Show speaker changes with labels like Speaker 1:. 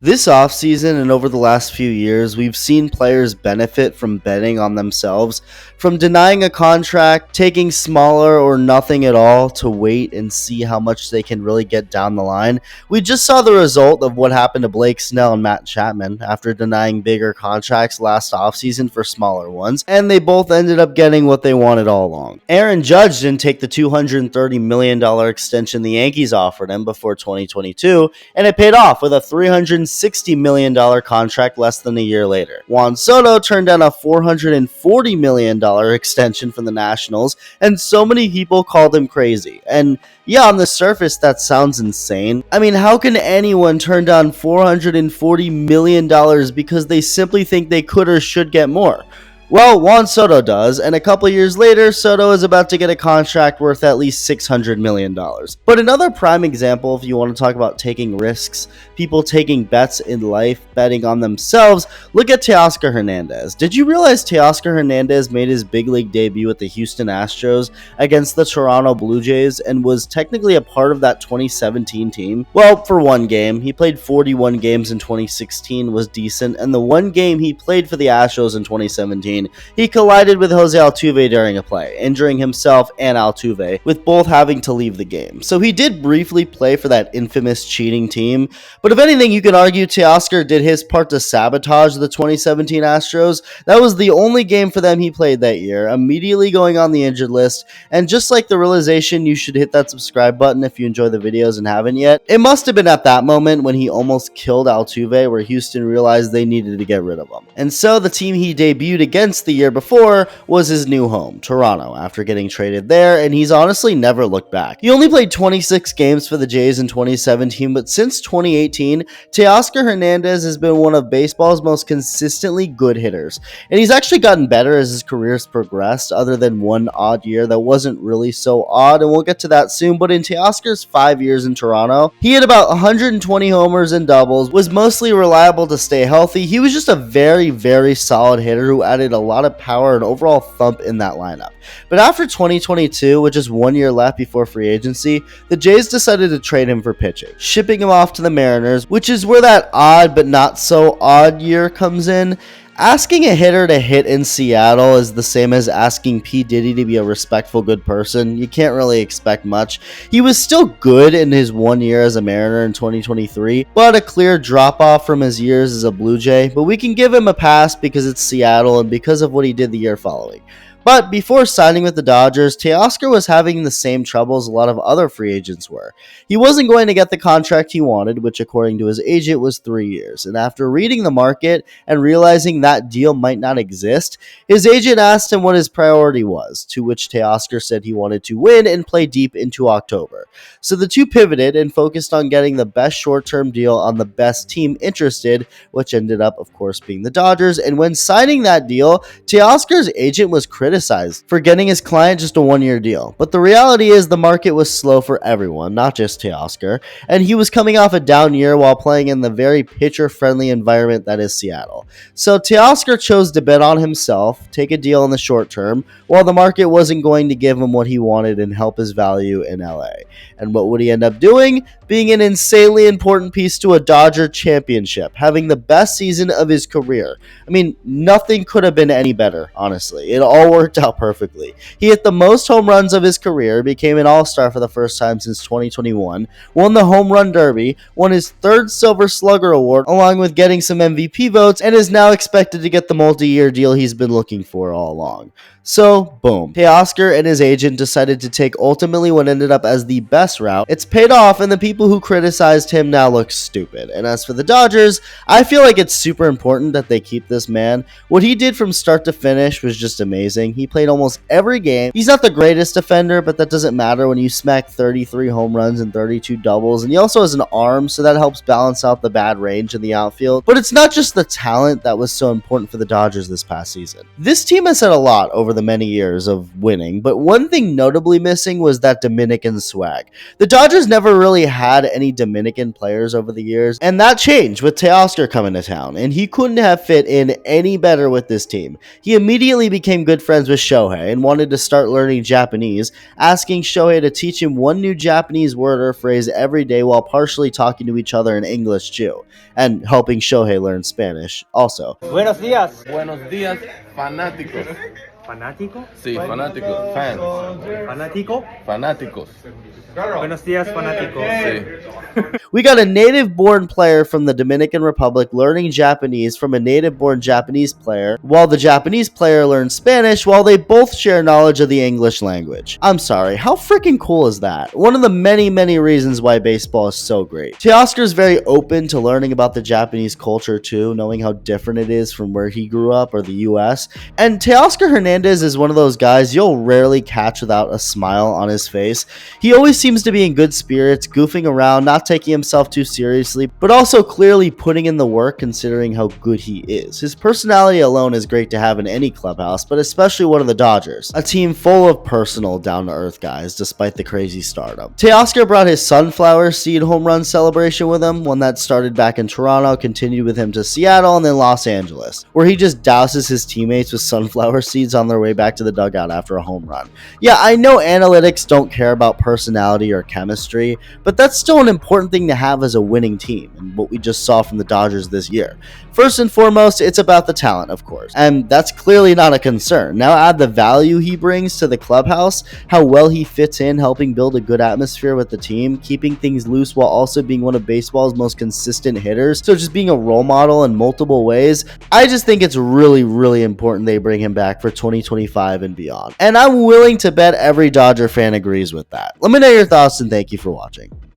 Speaker 1: This offseason and over the last few years, we've seen players benefit from betting on themselves, from denying a contract, taking smaller or nothing at all to wait and see how much they can really get down the line. We just saw the result of what happened to Blake Snell and Matt Chapman after denying bigger contracts last offseason for smaller ones, and they both ended up getting what they wanted all along. Aaron Judge didn't take the $230 million extension the Yankees offered him before 2022, and it paid off with a $360 million contract less than a year later. Juan Soto turned down a $440 million extension from the Nationals, and so many people called him crazy. And yeah, on the surface, that sounds insane. I mean, how can anyone turn down $440 million because they simply think they could or should get more? Well, Juan Soto does, and a couple years later, Soto is about to get a contract worth at least $600 million. But another prime example, if you want to talk about taking risks, people taking bets in life, betting on themselves, look at Teoscar Hernandez. Did you realize Teoscar Hernandez made his big league debut with the Houston Astros against the Toronto Blue Jays and was technically a part of that 2017 team? Well, for one game. He played 41 games in 2016, was decent, and the one game he played for the Astros in 2017, he collided with Jose Altuve during a play, injuring himself and Altuve, with both having to leave the game. So he did briefly play for that infamous cheating team, but if anything, you could argue Teoscar did his part to sabotage the 2017 Astros. That was the only game for them he played that year, immediately going on the injured list, and just like the realization you should hit that subscribe button if you enjoy the videos and haven't yet, it must have been at that moment when he almost killed Altuve where Houston realized they needed to get rid of him. And so the team he debuted against the year before was his new home, Toronto, after getting traded there, and he's honestly never looked back. He only played 26 games for the Jays in 2017, but since 2018, Teoscar Hernandez has been one of baseball's most consistently good hitters, and he's actually gotten better as his career's progressed, other than one odd year that wasn't really so odd, and we'll get to that soon. But in Teoscar's 5 years in Toronto, he had about 120 homers and doubles, was mostly reliable to stay healthy. He was just a very, very solid hitter who added a lot of power and overall thump in that lineup. But after 2022, with just 1 year left before free agency, the Jays decided to trade him for pitching, shipping him off to the Mariners, which is where that odd but not so odd year comes in. Asking a hitter to hit in Seattle is the same as asking P. Diddy to be a respectful good person. You can't really expect much. He was still good in his 1 year as a Mariner in 2023, but a clear drop-off from his years as a Blue Jay. But we can give him a pass because it's Seattle and because of what he did the year following. But before signing with the Dodgers, Teoscar was having the same troubles a lot of other free agents were. He wasn't going to get the contract he wanted, which according to his agent was 3 years. And after reading the market and realizing that deal might not exist, his agent asked him what his priority was, to which Teoscar said he wanted to win and play deep into October. So the two pivoted and focused on getting the best short-term deal on the best team interested, which ended up, of course, being the Dodgers. And when signing that deal, Teoscar's agent was criticized for getting his client just a 1 year deal. But the reality is the market was slow for everyone, not just Teoscar, and he was coming off a down year while playing in the very pitcher-friendly environment that is Seattle. So Teoscar chose to bet on himself, take a deal in the short term, while the market wasn't going to give him what he wanted and help his value in LA. And what would he end up doing? Being an insanely important piece to a Dodger championship, having the best season of his career. I mean, nothing could have been any better, honestly. It all worked out perfectly. He hit the most home runs of his career, became an all-star for the first time since 2021, won the Home Run Derby, won his third Silver Slugger Award, along with getting some MVP votes, and is now expected to get the multi-year deal he's been looking for all along. So, boom. Teoscar and his agent decided to take ultimately what ended up as the best route. It's paid off, and the people who criticized him now look stupid. And as for the Dodgers, I feel like it's super important that they keep this man. What he did from start to finish was just amazing. He played almost every game. He's not the greatest defender, but that doesn't matter when you smack 33 home runs and 32 doubles. And he also has an arm, so that helps balance out the bad range in the outfield. But it's not just the talent that was so important for the Dodgers this past season. This team has had a lot over the many years of winning, but one thing notably missing was that Dominican swag. The Dodgers never really had any Dominican players over the years, and that changed with Teoscar coming to town, and he couldn't have fit in any better with this team. He immediately became good friends friends with Shohei and wanted to start learning Japanese, asking Shohei to teach him one new Japanese word or phrase every day while partially talking to each other in English too, and helping Shohei learn Spanish also.
Speaker 2: Buenos días.
Speaker 3: Buenos días, fanáticos.
Speaker 2: ¿Fanático?
Speaker 3: Sí, fanáticos. Fans.
Speaker 2: ¿Fanático?
Speaker 3: Fanáticos.
Speaker 2: Buenos días, fanático.
Speaker 3: Sí.
Speaker 1: We got a native-born player from the Dominican Republic learning Japanese from a native-born Japanese player, while the Japanese player learns Spanish while they both share knowledge of the English language. I'm sorry, how freaking cool is that? One of the many reasons why baseball is so great. Teoscar is very open to learning about the Japanese culture too, knowing how different it is from where he grew up or the US. And Teoscar Hernandez is one of those guys you'll rarely catch without a smile on his face. He always seems to be in good spirits, goofing around, not taking himself too seriously, but also clearly putting in the work considering how good he is. His personality alone is great to have in any clubhouse, but especially one of the Dodgers, a team full of personal, down-to-earth guys despite the crazy stardom. Teoscar brought his sunflower seed home run celebration with him, one that started back in Toronto, continued with him to Seattle, and then Los Angeles, where he just douses his teammates with sunflower seeds on their way back to the dugout after a home run. Yeah, I know analytics don't care about personality or chemistry, but that's still an important thing to have as a winning team, and what we just saw from the Dodgers this year. First and foremost, it's about the talent, of course, and that's clearly not a concern. Now add the value he brings to the clubhouse, how well he fits in helping build a good atmosphere with the team, keeping things loose while also being one of baseball's most consistent hitters, so just being a role model in multiple ways. I just think it's really important they bring him back for 2025 and beyond. And I'm willing to bet every Dodger fan agrees with that. Let me know your thoughts and thank you for watching.